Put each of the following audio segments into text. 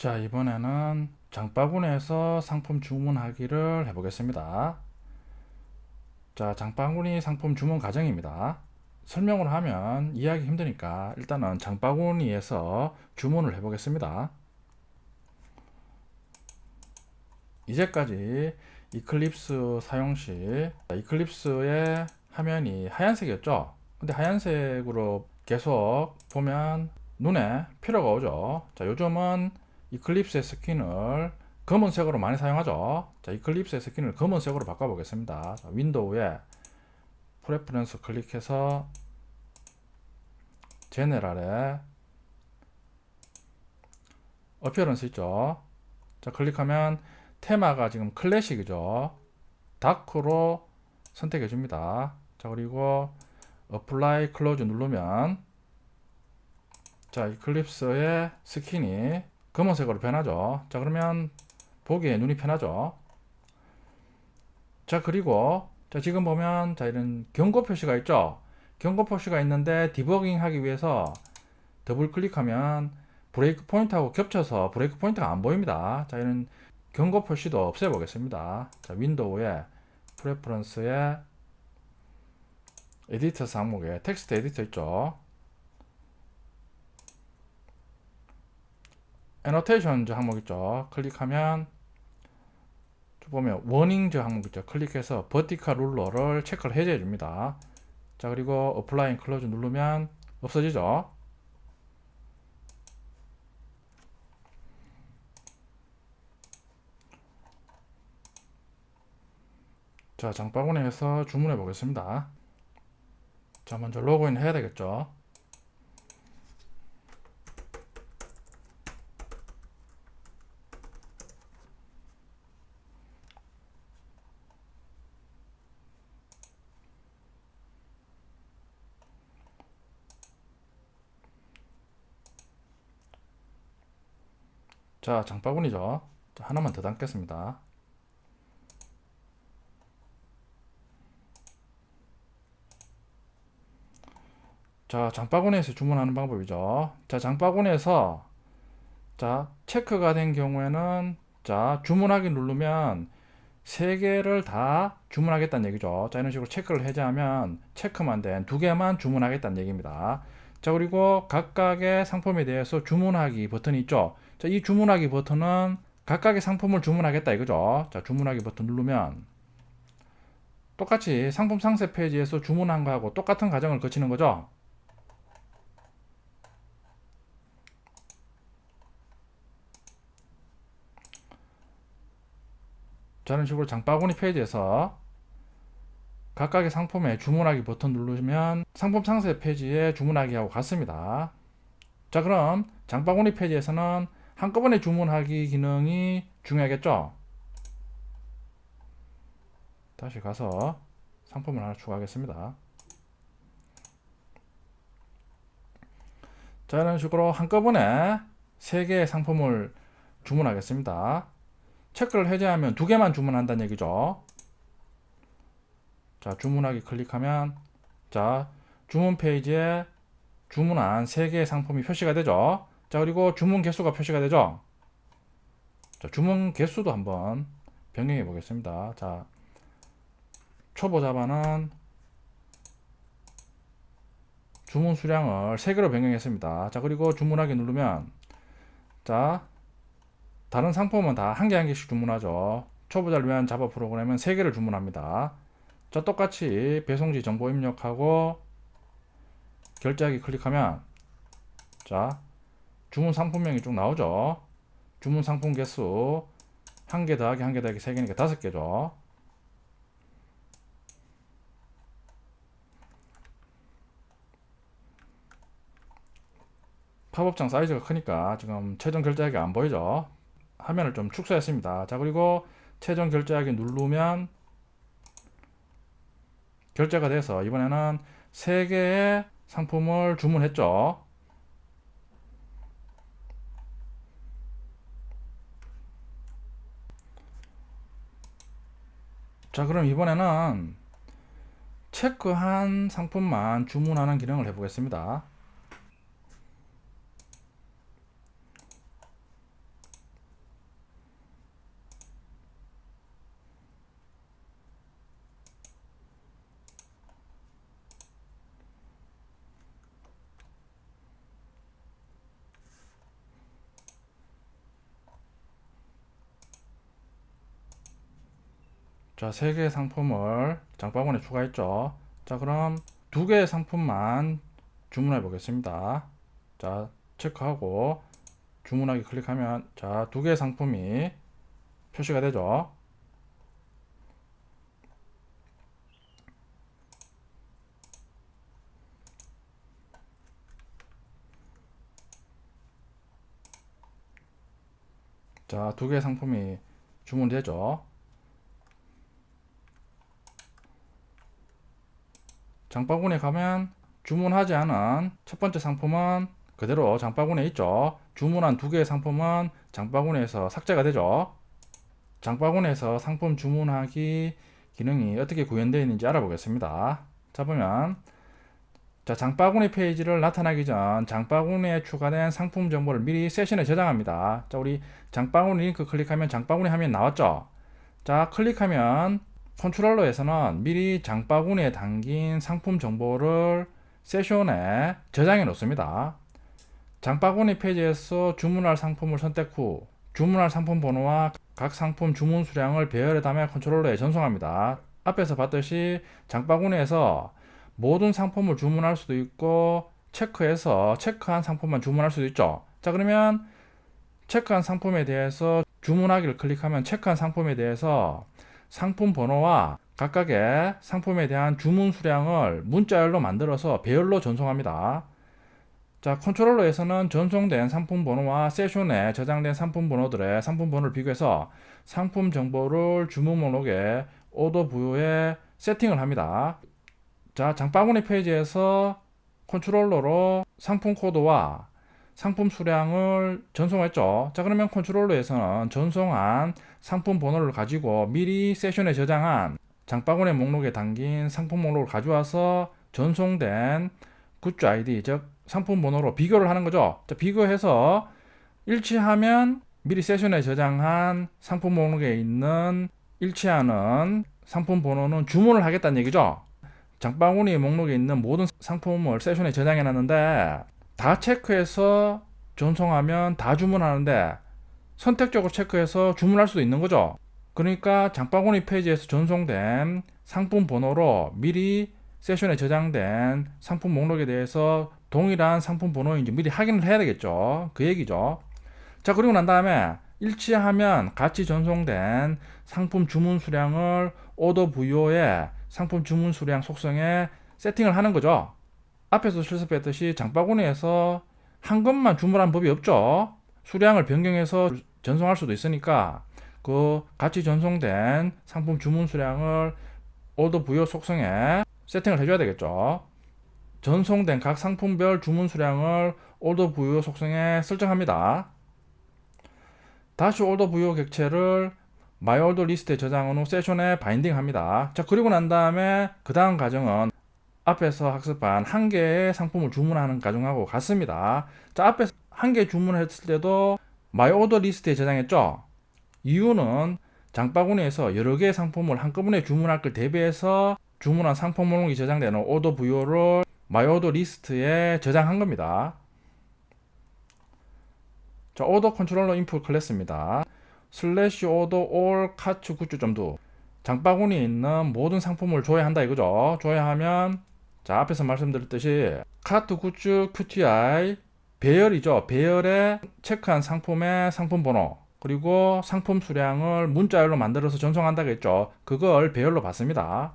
자, 이번에는 장바구니에서 상품 주문하기를 해보겠습니다. 자, 장바구니 상품 주문 과정입니다. 설명을 하면 이해하기 힘드니까 일단은 장바구니에서 주문을 해보겠습니다. 이제까지 이클립스 사용 시 이클립스의 화면이 하얀색이었죠. 근데 하얀색으로 계속 보면 눈에 피로가 오죠. 자, 요즘은 이클립스의 스킨을 검은색으로 많이 사용하죠. 자, 이클립스의 스킨을 검은색으로 바꿔보겠습니다. 자, 윈도우에 프레퍼런스 클릭해서 제네럴에 어피어런스 있죠. 자, 클릭하면 테마가 지금 클래식이죠. 다크로 선택해 줍니다. 자, 그리고 어플라이 클로즈 누르면 자, 이클립스의 스킨이 검은색으로 변하죠. 자, 그러면 보기에 눈이 편하죠. 자, 그리고 자, 지금 보면 자, 이런 경고 표시가 있죠. 경고 표시가 있는데 디버깅 하기 위해서 더블 클릭하면 브레이크 포인트하고 겹쳐서 브레이크 포인트가 안 보입니다. 자, 이런 경고 표시도 없애 보겠습니다. 자, 윈도우에 프레퍼런스에 에디터 항목에 텍스트 에디터 있죠. 애노테이션 항목 있죠. 클릭하면 보면 워닝 항목 있죠. 클릭해서 버티컬 룰러를 체크를 해제해 줍니다. 자, 그리고 어플라이 클로즈 누르면 없어지죠. 자, 장바구니에서 주문해 보겠습니다. 자, 먼저 로그인 해야 되겠죠. 자, 장바구니죠. 자, 하나만 더 담겠습니다. 자, 장바구니에서 주문하는 방법이죠. 자, 장바구니에서 자, 체크가 된 경우에는 자, 주문하기 누르면 세 개를 다 주문하겠다는 얘기죠. 자, 이런 식으로 체크를 해제하면 체크만 된 두 개만 주문하겠다는 얘기입니다. 자, 그리고 각각의 상품에 대해서 주문하기 버튼이 있죠. 자, 이 주문하기 버튼은 각각의 상품을 주문하겠다 이거죠. 자, 주문하기 버튼 누르면 똑같이 상품 상세 페이지에서 주문한 거하고 똑같은 과정을 거치는 거죠. 자, 이런 식으로 장바구니 페이지에서 각각의 상품에 주문하기 버튼 누르면 상품 상세 페이지에 주문하기하고 같습니다. 자, 그럼 장바구니 페이지에서는 한꺼번에 주문하기 기능이 중요하겠죠. 다시 가서 상품을 하나 추가하겠습니다. 자, 이런 식으로 한꺼번에 3개의 상품을 주문하겠습니다. 체크를 해제하면 2개만 주문한다는 얘기죠. 자, 주문하기 클릭하면 자, 주문 페이지에 주문한 3개의 상품이 표시가 되죠. 자, 그리고 주문 개수가 표시가 되죠. 자, 주문 개수도 한번 변경해 보겠습니다. 자, 초보 자바는 주문 수량을 3개로 변경했습니다. 자, 그리고 주문하기 누르면 자, 다른 상품은 다 한 개 한 개씩 주문하죠. 초보자를 위한 자바 프로그램은 3개를 주문합니다. 자, 똑같이 배송지 정보 입력하고 결제하기 클릭하면 자, 주문 상품명이 쭉 나오죠. 주문 상품 개수 1개 더하기 1개 더하기 3개니까 5개죠. 팝업창 사이즈가 크니까 지금 최종 결제하기 안 보이죠. 화면을 좀 축소했습니다. 자, 그리고 최종 결제하기 누르면 결제가 돼서 이번에는 3개의 상품을 주문했죠. 자, 그럼 이번에는 체크한 상품만 주문하는 기능을 해보겠습니다. 자, 3개의 상품을 장바구니에 추가했죠. 자, 그럼 2개의 상품만 주문해 보겠습니다. 자, 체크하고 주문하기 클릭하면 자, 2개의 상품이 표시가 되죠. 자, 2개의 상품이 주문되죠. 장바구니에 가면 주문하지 않은 첫 번째 상품은 그대로 장바구니에 있죠. 주문한 2개의 상품은 장바구니에서 삭제가 되죠. 장바구니에서 상품 주문하기 기능이 어떻게 구현되어 있는지 알아보겠습니다. 자, 보면 자, 장바구니 페이지를 나타나기 전 장바구니에 추가된 상품 정보를 미리 세션에 저장합니다. 자, 우리 장바구니 링크 클릭하면 장바구니 화면 나왔죠. 자, 클릭하면 컨트롤러에서는 미리 장바구니에 담긴 상품 정보를 세션에 저장해 놓습니다. 장바구니 페이지에서 주문할 상품을 선택 후 주문할 상품 번호와 각 상품 주문 수량을 배열에 담아 컨트롤러에 전송합니다. 앞에서 봤듯이 장바구니에서 모든 상품을 주문할 수도 있고 체크해서 체크한 상품만 주문할 수도 있죠. 자, 그러면 체크한 상품에 대해서 주문하기를 클릭하면 체크한 상품에 대해서 상품 번호와 각각의 상품에 대한 주문 수량을 문자열로 만들어서 배열로 전송합니다. 자, 컨트롤러에서는 전송된 상품 번호와 세션에 저장된 상품 번호들의 상품 번호를 비교해서 상품 정보를 주문 목록에 오더 부여에 세팅을 합니다. 자, 장바구니 페이지에서 컨트롤러로 상품 코드와 상품 수량을 전송했죠. 자, 그러면 컨트롤러에서는 전송한 상품 번호를 가지고 미리 세션에 저장한 장바구니 목록에 담긴 상품 목록을 가져와서 전송된 굿즈 아이디, 즉 상품 번호로 비교를 하는 거죠. 자, 비교해서 일치하면 미리 세션에 저장한 상품 목록에 있는 일치하는 상품 번호는 주문을 하겠다는 얘기죠. 장바구니 목록에 있는 모든 상품을 세션에 저장해 놨는데 다 체크해서 전송하면 다 주문하는데 선택적으로 체크해서 주문할 수도 있는 거죠. 그러니까 장바구니 페이지에서 전송된 상품 번호로 미리 세션에 저장된 상품 목록에 대해서 동일한 상품 번호인지 미리 확인을 해야 되겠죠. 그 얘기죠. 자, 그리고 난 다음에 일치하면 같이 전송된 상품 주문 수량을 오더 부여에 상품 주문 수량 속성에 세팅을 하는 거죠. 앞에서 실습했듯이 장바구니에서 한 것만 주문한 법이 없죠. 수량을 변경해서 전송할 수도 있으니까 그 같이 전송된 상품 주문 수량을 오더 부여 속성에 세팅을 해줘야 되겠죠. 전송된 각 상품별 주문 수량을 오더 부여 속성에 설정합니다. 다시 오더 부여 객체를 My Order 리스트에 저장한 후 세션에 바인딩 합니다. 자, 그리고 난 다음에 그 다음 과정은 앞에서 학습한 한 개의 상품을 주문하는 과정하고 같습니다. 자, 앞에서 한 개 주문했을 때도 My Order 리스트에 저장했죠. 이유는 장바구니에서 여러 개의 상품을 한꺼번에 주문할 걸 대비해서 주문한 상품 목록이 저장되는 오더 부여를 My Order 리스트에 저장한 겁니다. 자, 오더 컨트롤러 인풋 클래스입니다. 슬래시 오더 올 카츠 굿즈.do 장바구니에 있는 모든 상품을 조회한다 이거죠. 조회하면 자, 앞에서 말씀드렸듯이 카트 굿즈 QTI 배열이죠. 배열에 체크한 상품의 상품 번호 그리고 상품 수량을 문자열로 만들어서 전송한다고 했죠. 그걸 배열로 받습니다.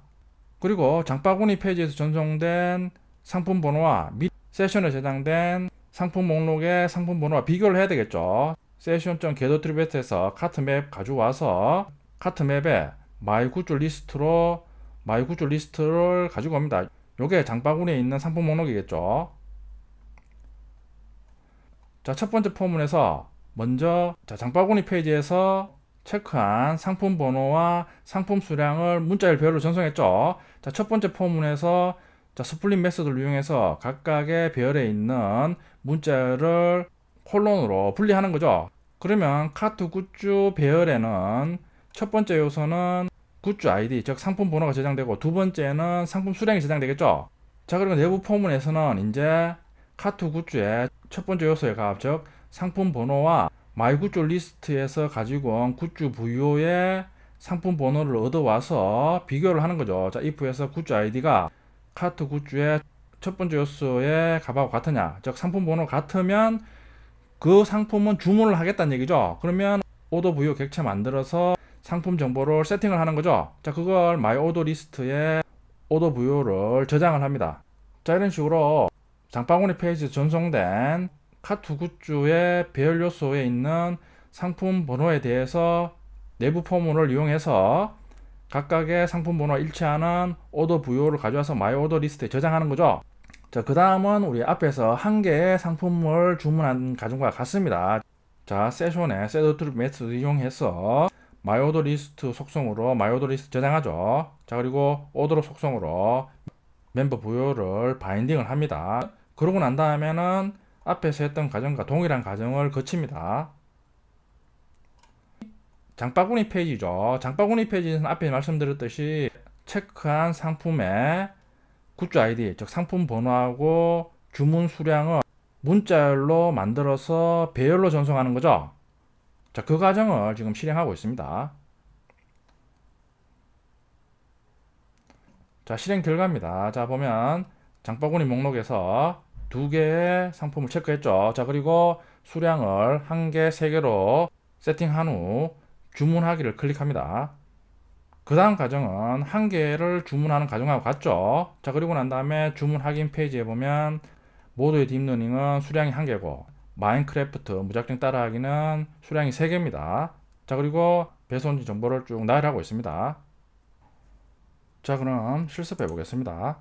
그리고 장바구니 페이지에서 전송된 상품 번호와 및 세션에 저장된 상품 목록의 상품 번호와 비교를 해야 되겠죠. 세션.getAttribute에서 카트맵 가져와서 카트맵에 마이굿즈 리스트로 마이굿즈 리스트를 가지고 옵니다. 요게 장바구니에 있는 상품 목록이겠죠. 자, 첫 번째 포문에서 먼저 자, 장바구니 페이지에서 체크한 상품 번호와 상품 수량을 문자열 배열로 전송했죠. 자, 첫 번째 포문에서 자, 스플릿 메소드를 이용해서 각각의 배열에 있는 문자열을 콜론으로 분리하는 거죠. 그러면 카트 굿즈 배열에는 첫 번째 요소는 굿즈 아이디, 즉 상품 번호가 저장되고 두 번째는 상품 수량이 저장되겠죠. 자, 그리고 내부 포문에서는 이제 카트 굿즈의 첫 번째 요소의 값, 즉 상품 번호와 마이 굿즈 리스트에서 가지고 온 굿즈 부여의 상품 번호를 얻어와서 비교를 하는 거죠. 자, if에서 굿즈 아이디가 카트 굿즈의 첫 번째 요소의 값하고 같으냐, 즉 상품 번호 같으면 그 상품은 주문을 하겠다는 얘기죠. 그러면 오더 부여 객체 만들어서 상품 정보를 세팅을 하는 거죠. 자, 그걸 마이 오더 리스트에 오더 부여를 저장을 합니다. 자, 이런 식으로 장바구니 페이지에 전송된 카트 굿즈의 배열 요소에 있는 상품 번호에 대해서 내부 포문을 이용해서 각각의 상품 번호와 일치하는 오더 부여를 가져와서 마이 오더 리스트에 저장하는 거죠. 자, 그 다음은 우리 앞에서 한 개의 상품을 주문한 가정과 같습니다. 자, 세션에 셋어트리뷰 메소드 이용해서 마이 오더 리스트 속성으로 마이 오더 리스트 저장하죠. 자, 그리고 오더로 속성으로 멤버 부여를 바인딩을 합니다. 그러고 난 다음에는 앞에서 했던 과정과 동일한 과정을 거칩니다. 장바구니 페이지죠. 장바구니 페이지는 앞에 말씀드렸듯이 체크한 상품의 굿즈 아이디, 즉 상품 번호하고 주문 수량을 문자열로 만들어서 배열로 전송하는 거죠. 자, 그 과정을 지금 실행하고 있습니다. 자, 실행 결과입니다. 자, 보면 장바구니 목록에서 두 개의 상품을 체크했죠. 자, 그리고 수량을 한 개, 세 개로 세팅한 후 주문하기를 클릭합니다. 그 다음 과정은 한 개를 주문하는 과정하고 같죠. 자, 그리고 난 다음에 주문 확인 페이지에 보면 모드의 딥러닝은 수량이 한 개고 마인크래프트 무작정 따라하기는 수량이 3개입니다. 자, 그리고 배송지 정보를 쭉 나열하고 있습니다. 자, 그럼 실습해 보겠습니다.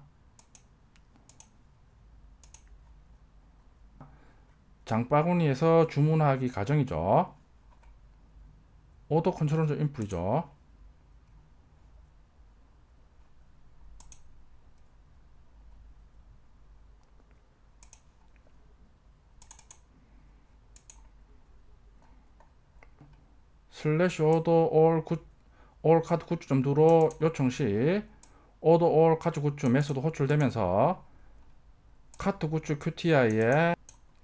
장바구니에서 주문하기 과정이죠. 오더 컨트롤 인풋이죠. 슬래시 오더 올 카드 굿즈 점도로 요청 시 오더 올 카드 굿즈 메소드 호출되면서 카드 굿즈 QTI에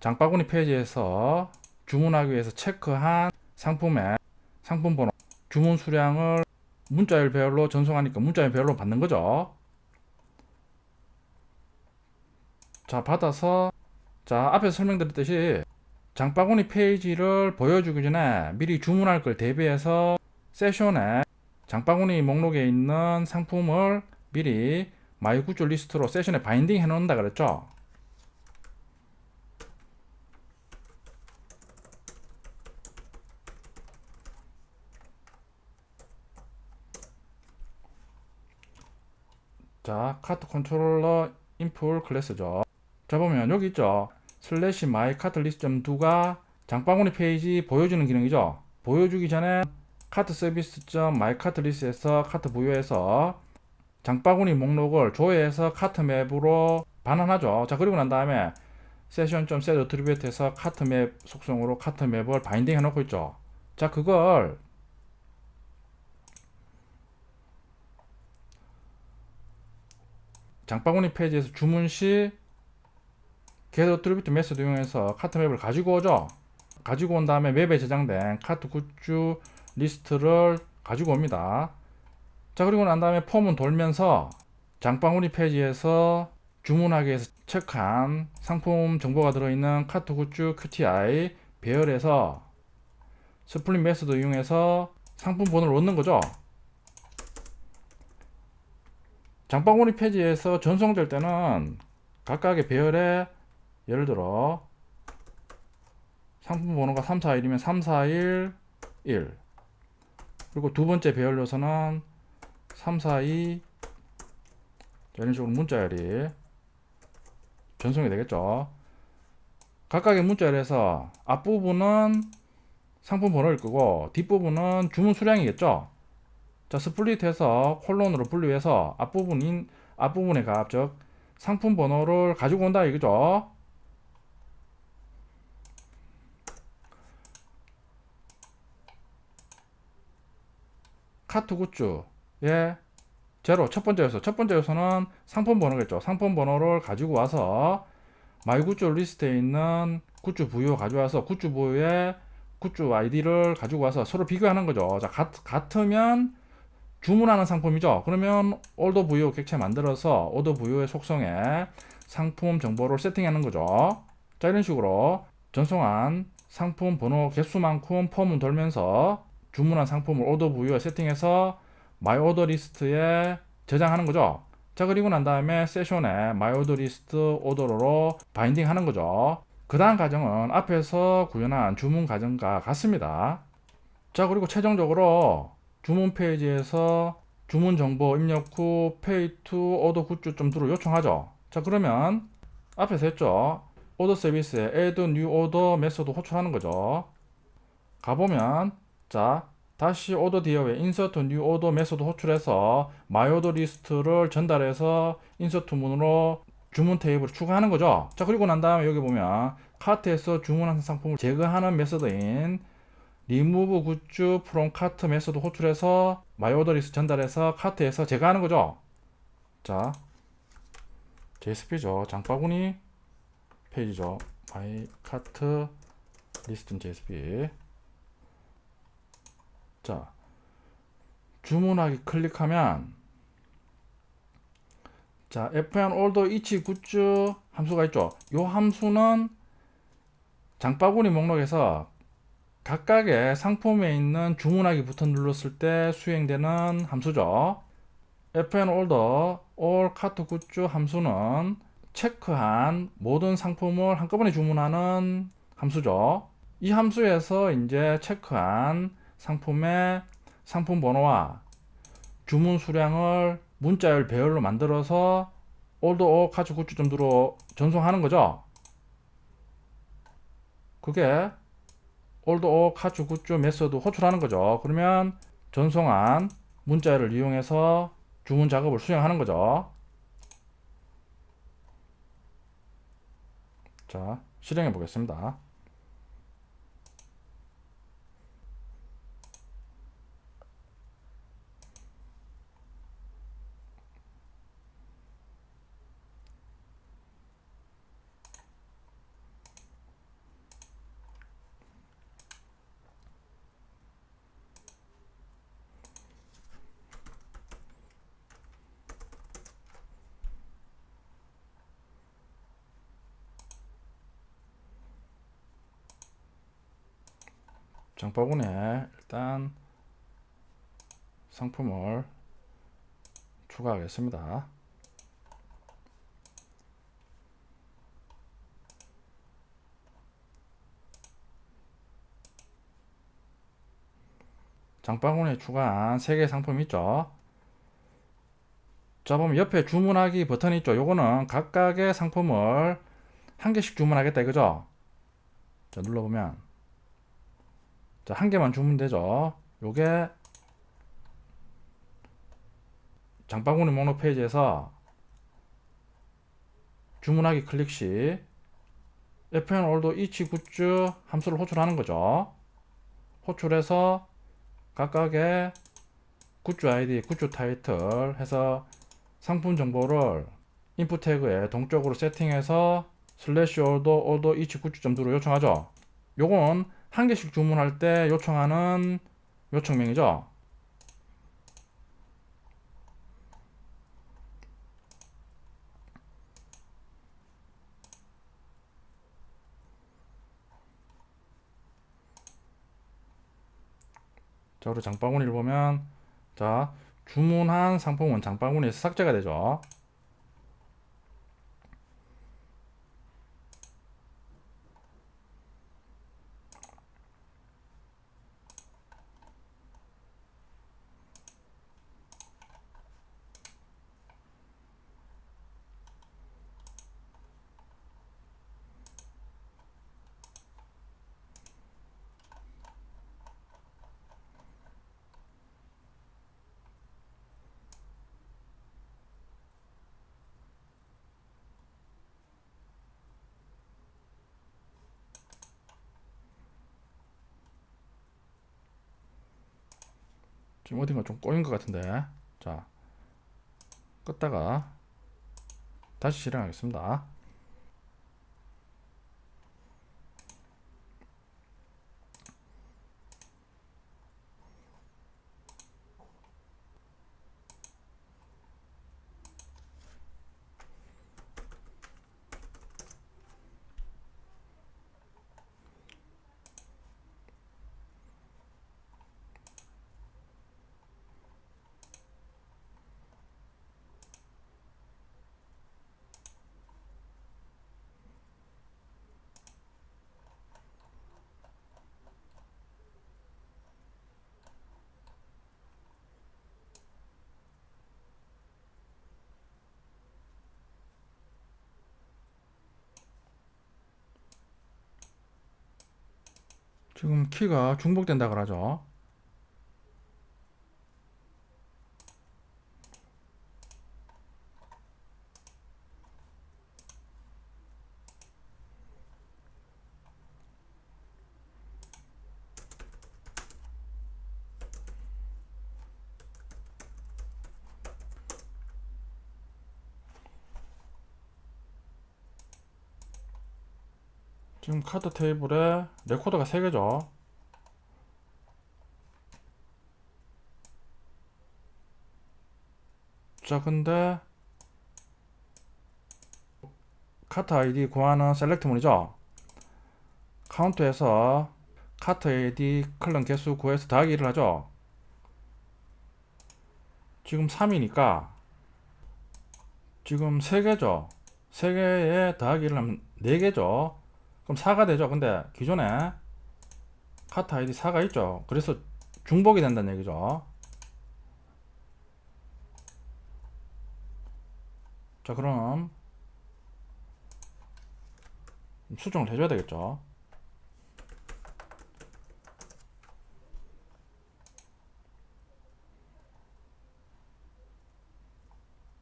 장바구니 페이지에서 주문하기 위해서 체크한 상품의 상품 번호, 주문 수량을 문자열 배열로 전송하니까 문자열 배열로 받는 거죠. 자, 받아서 자, 앞에서 설명드렸듯이 장바구니 페이지를 보여주기 전에 미리 주문할 걸 대비해서 세션에 장바구니 목록에 있는 상품을 미리 마이 굿즈 리스트로 세션에 바인딩 해 놓는다 그랬죠. 자, 카트 컨트롤러 인풋 클래스죠. 자, 보면 여기 있죠. 슬래시 마이 카트 리스트.do가 장바구니 페이지 보여주는 기능이죠. 보여주기 전에 카트 서비스.마이 카트 리스트에서 카트 부여해서 장바구니 목록을 조회해서 카트 맵으로 반환하죠. 자, 그리고 난 다음에 세션.set attribute에서 카트 맵 속성으로 카트 맵을 바인딩 해놓고 있죠. 자, 그걸 장바구니 페이지에서 주문 시 get attribute 메소드 이용해서 카트 맵을 가지고 오죠. 가지고 온 다음에 맵에 저장된 카트 굿즈 리스트를 가지고 옵니다. 자, 그리고 난 다음에 폼은 돌면서 장바구니 페이지에서 주문하기 위해서 체크한 상품 정보가 들어있는 카트 굿즈 QTI 배열에서 스플릿 메소드 이용해서 상품 번호를 얻는 거죠. 장바구니 페이지에서 전송될 때는 각각의 배열에 예를 들어 상품 번호가 341이면 341 1, 그리고 두 번째 배열 요소는 342 이런 식으로 문자열이 전송이 되겠죠. 각각의 문자열에서 앞부분은 상품 번호일 거고 뒷부분은 주문 수량이겠죠. 자, 스플릿해서 콜론으로 분류해서 앞부분의 값, 즉 상품 번호를 가지고 온다 이거죠. 카트 굿즈의 제로 첫 번째 요소는 상품 번호겠죠. 상품 번호를 가지고 와서 마이 굿즈 리스트에 있는 굿즈 부여 가져와서 굿즈 부여에 굿즈 아이디를 가지고 와서 서로 비교하는 거죠. 자, 같으면 주문하는 상품이죠. 그러면 order view 객체 만들어서 order view의 속성에 상품 정보를 세팅하는 거죠. 자, 이런 식으로 전송한 상품 번호 개수만큼 폼은 돌면서 주문한 상품을 order view에 세팅해서 my order list에 저장하는 거죠. 자, 그리고 난 다음에 세션에 my order list order로 바인딩 하는 거죠. 그 다음 과정은 앞에서 구현한 주문 과정과 같습니다. 자, 그리고 최종적으로 주문 페이지에서 주문 정보 입력 후 pay to order 굿즈.do를 요청하죠. 자, 그러면 앞에서 했죠. 오더 서비스에 add new order 메소드 호출하는 거죠. 가보면 자, 다시 order 디어에 insert new order 메소드 호출해서 my order list를 전달해서 insert 문으로 주문 테이블을 추가하는 거죠. 자, 그리고 난 다음에 여기 보면 카트에서 주문한 상품을 제거하는 메소드인 remove 굿즈 from cart 메소드 호출해서 my order list 전달해서 카트에서 제거하는 거죠. 자, JSP죠. 장바구니 페이지죠. my cart list.jsp. 자, 주문하기 클릭하면 자, fn order each 굿즈 함수가 있죠. 이 함수는 장바구니 목록에서 각각의 상품에 있는 주문하기 버튼 눌렀을 때 수행되는 함수죠. fn order all cart 굿즈 함수는 체크한 모든 상품을 한꺼번에 주문하는 함수죠. 이 함수에서 이제 체크한 상품의 상품 번호와 주문 수량을 문자열 배열로 만들어서 order all cart 굿즈.do로 전송하는 거죠. 그게 order all cart 굿즈 메소드 호출하는 거죠. 그러면 전송한 문자열을 이용해서 주문 작업을 수행하는 거죠. 자, 실행해 보겠습니다. 장바구니에 일단 상품을 추가하겠습니다. 장바구니에 추가한 3개의 상품 있죠. 자, 보면 옆에 주문하기 버튼이 있죠. 요거는 각각의 상품을 한 개씩 주문하겠다 이거죠. 자, 눌러보면 자, 한 개만 주문되죠. 요게 장바구니 목록 페이지에서 주문하기 클릭 시 fn order each 굿즈 함수를 호출하는 거죠. 호출해서 각각의 굿즈 아이디, 굿즈 타이틀 해서 상품 정보를 인풋 태그에 동적으로 세팅해서 슬래시 order each 굿즈.do로 요청하죠. 요건 한 개씩 주문할 때 요청하는 요청명이죠. 자, 그리고 장바구니를 보면 자, 주문한 상품은 장바구니에서 삭제가 되죠. 지금 어딘가 좀 꼬인 것 같은데. 자, 껐다가 다시 실행하겠습니다. 지금 키가 중복된다 그러죠. 지금 카드 테이블에 레코더가 3개죠. 자, 근데 카트 아이디 구하는 셀렉트 문이죠. 카운트에서 카트 아이디 클런 개수 구해서 더하기 1을 하죠. 지금 3이니까 지금 3개죠. 3개에 더하기 1을 하면 4개죠. 그럼 4가 되죠. 근데 기존에 카트 아이디 4가 있죠. 그래서 중복이 된다는 얘기죠. 자, 그럼 수정을 해줘야 되겠죠.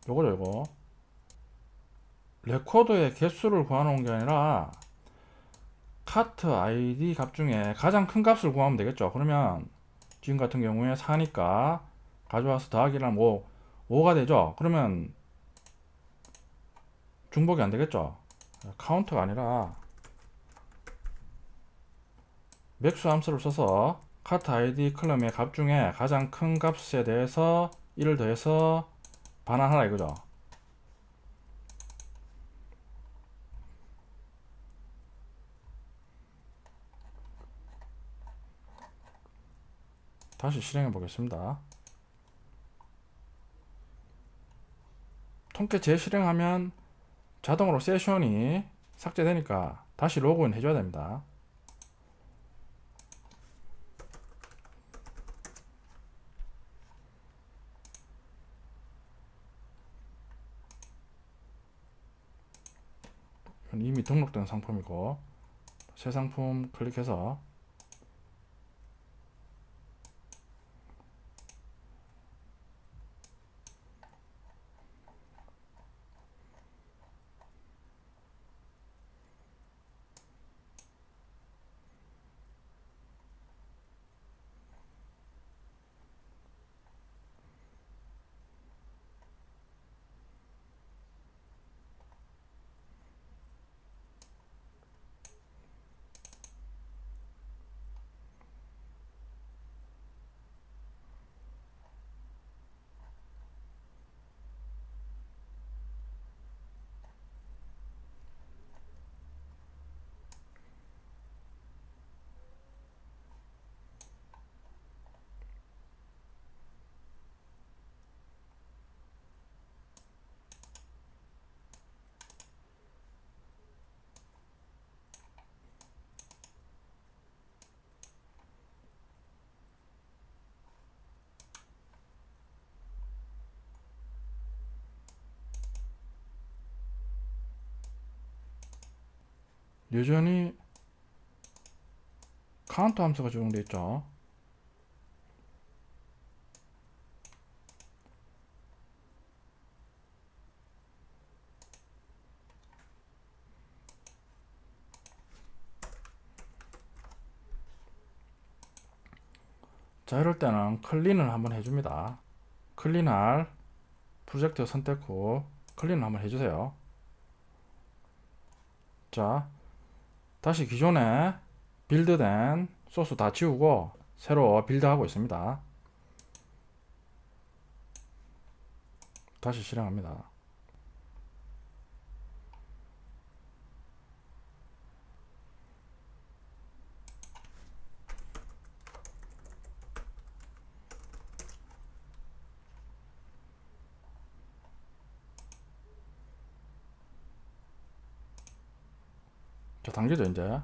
요거죠, 요거. 레코더의 개수를 구하는 게 아니라 카트 아이디 값 중에 가장 큰 값을 구하면 되겠죠. 그러면 지금 같은 경우에 4니까 가져와서 더하기를 하면 5가 되죠. 그러면 중복이 안 되겠죠. 카운트가 아니라 맥스 함수를 써서 카트 아이디 클럼의 값 중에 가장 큰 값에 대해서 1을 더해서 반환하라 이거죠. 다시 실행해 보겠습니다. 통계 재실행하면 자동으로 세션이 삭제되니까 다시 로그인 해줘야 됩니다. 이미 등록된 상품이고 새 상품 클릭해서 여전히 카운트 함수가 적용되어 있죠. 자, 이럴 때는 클린을 한번 해줍니다. 클린할 프로젝트 선택 후 클린을 한번 해주세요. 자, 다시 기존에 빌드된 소스 다 지우고 새로 빌드하고 있습니다. 다시 실행합니다. 자, 당기죠 이제.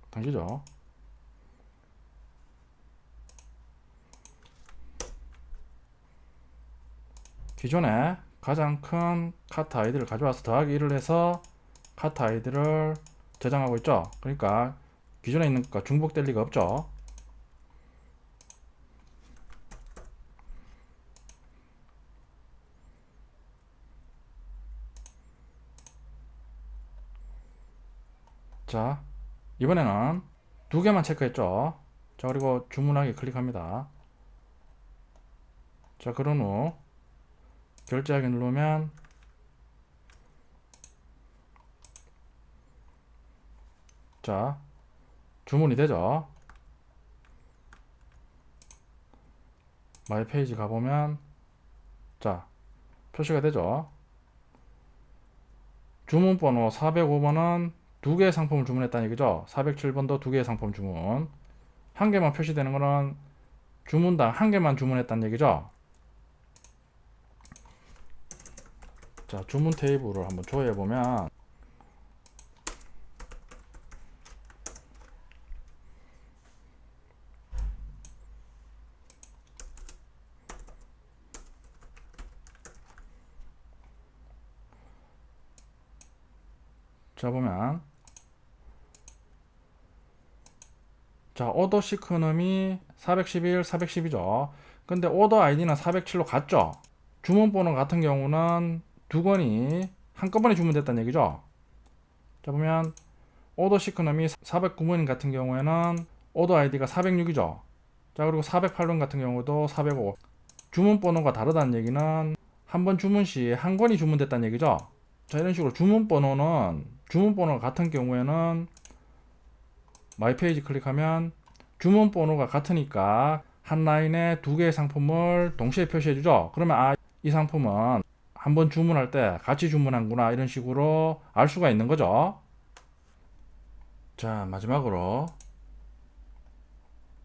당기죠. 기존에 가장 큰 카트 아이디를 가져와서 더하기 1을 해서 카트 아이디를 저장하고 있죠. 그러니까 기존에 있는 것과 중복될 리가 없죠. 자, 이번에는 두 개만 체크했죠. 자, 그리고 주문하기 클릭합니다. 자, 그런 후 결제하기 누르면 자, 주문이 되죠. 마이 페이지 가보면 자, 표시가 되죠. 주문번호 405번은 두 개의 상품을 주문했다는 얘기죠. 407번도 두 개의 상품 주문. 한 개만 표시되는 거는 주문당 한 개만 주문했다는 얘기죠. 자, 주문 테이블을 한번 조회해 보면 자, 보면 자, 오더 시크넘이 411, 412죠. 근데 오더 아이디는 407로 갔죠. 주문번호 같은 경우는 두 건이 한꺼번에 주문됐다는 얘기죠. 자, 보면 오더 시크넘이 409번 같은 경우에는 오더 아이디가 406이죠. 자, 그리고 408번 같은 경우도 405. 주문번호가 다르다는 얘기는 한 번 주문 시 한 건이 주문됐다는 얘기죠. 자, 이런 식으로 주문번호가 같은 경우에는 마이 페이지 클릭하면 주문번호가 같으니까 한 라인에 두 개의 상품을 동시에 표시해 주죠. 그러면 이 상품은 한 번 주문할 때 같이 주문한구나, 이런 식으로 알 수가 있는 거죠. 자, 마지막으로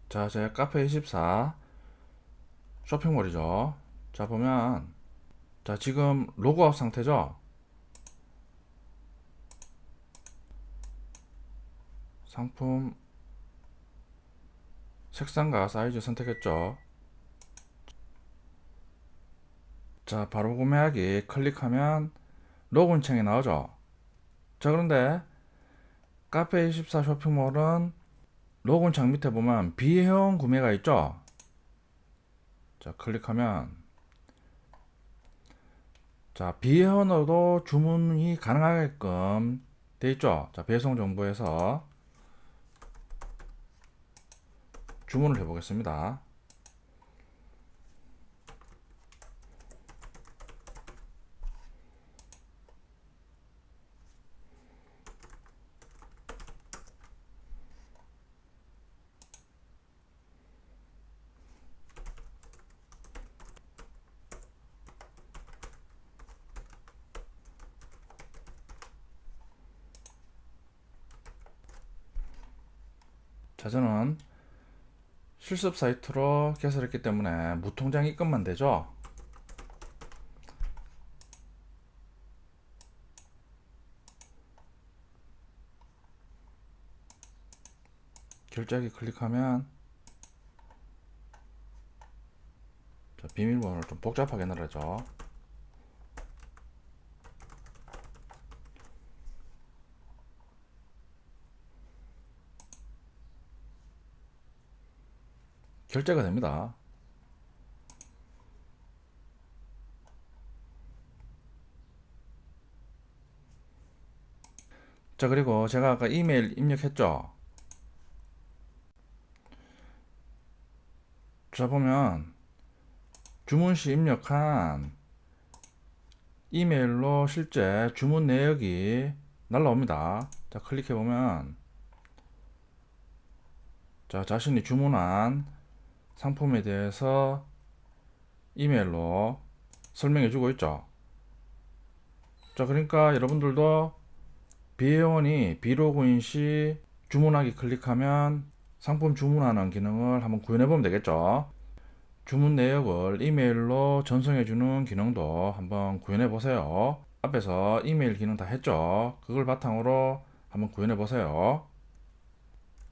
자, 제 카페24 쇼핑몰이죠. 자, 보면 자, 지금 로그아웃 상태죠. 상품 색상과 사이즈 선택했죠. 자, 바로 구매하기 클릭하면 로그인 창이 나오죠. 자, 그런데 카페24 쇼핑몰은 로그인 창 밑에 보면 비회원 구매가 있죠. 자, 클릭하면 자, 비회원으로도 주문이 가능하게끔 돼 있죠. 자, 배송 정보에서 주문을 해 보겠습니다. 자, 저는 실습 사이트로 개설했기 때문에 무통장 입금만 되죠. 결제하기 클릭하면 자, 비밀번호를 좀 복잡하게 넣어야죠. 결제가 됩니다. 자, 그리고 제가 아까 이메일 입력했죠. 자, 보면 주문 시 입력한 이메일로 실제 주문 내역이 날라옵니다. 자, 클릭해 보면 자, 자신이 주문한 상품에 대해서 이메일로 설명해 주고 있죠. 자, 그러니까 여러분들도 비회원이 비로그인 시 주문하기 클릭하면 상품 주문하는 기능을 한번 구현해 보면 되겠죠. 주문 내역을 이메일로 전송해 주는 기능도 한번 구현해 보세요. 앞에서 이메일 기능 다 했죠. 그걸 바탕으로 한번 구현해 보세요.